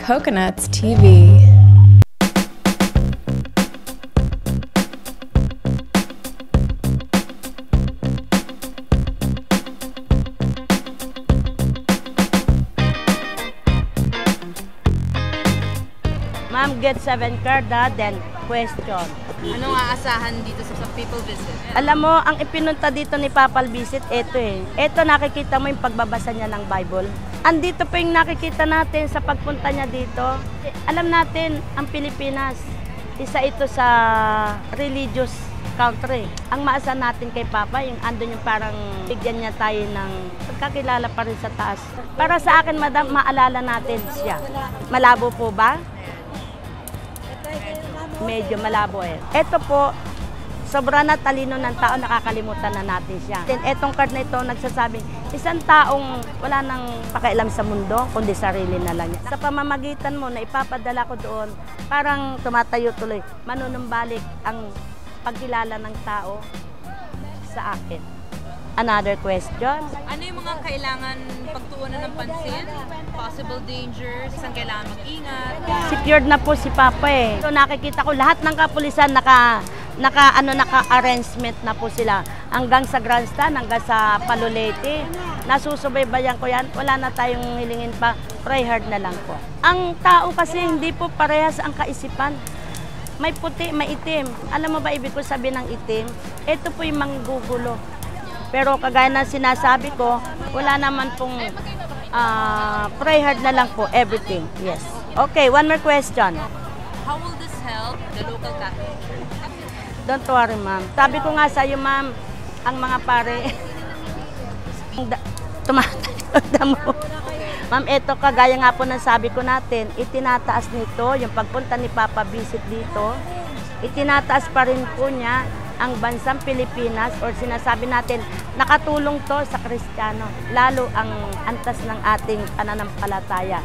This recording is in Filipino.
Coconuts TV. Ma'am, get 7 card ha, then question. Anong aasahan dito sa people visit? Alam mo, ang ipinunta dito ni Papal Visit, ito eh. Ito nakikita mo yung pagbabasa niya ng Bible. Andito pa yung nakikita natin sa pagpunta niya dito. Alam natin, ang Pilipinas, isa ito sa religious country. Ang maasahan natin kay Papa, yung andun yung parang bigyan niya tayo ng pagkakilala pa rin sa taas. Para sa akin, madam, maalala natin siya. Malabo po ba? Medyo malabo eh. Ito po, sobra na talino ng tao, nakakalimutan na natin siya. Then etong card na ito, nagsasabing, isang taong wala nang pakialam sa mundo, kundi sarili na lang niya. Sa pamamagitan mo na ipapadala ko doon, parang tumatayo tuloy, manunumbalik ang pagkilala ng tao sa akin. Another question? Ano yung mga kailangan pagtuunan ng pansin? Possible dangers? Saan kailangan mag-ingat? Secured na po si Papa eh. So nakikita ko lahat ng kapulisan naka-arrangement na po sila. Hanggang sa grandstand, hanggang sa Palolete. Nasusubaybayan ko yan. Wala na tayong hilingin pa. Pray hard na lang po. Ang tao kasi hindi po parehas ang kaisipan. May puti, may itim. Alam mo ba ibig ko sabihin ng itim? Ito po yung manggugulo. Pero kagaya na sinasabi ko, wala naman pong pray hard na lang po, everything. Yes. Okay, one more question. How will this help the local Catholic Church? Don't worry, ma'am. Sabi ko nga sa iyo, ma'am, ang mga pare, tumatanda mo. Ma'am, ito kagaya nga po ng sabi ko natin, itinataas nito, yung pagpunta ni Papa Visit dito, itinataas pa rin po niya ang bansang Pilipinas, or sinasabi natin, nakatulong to sa Kristiyano, lalo ang antas ng ating pananampalataya.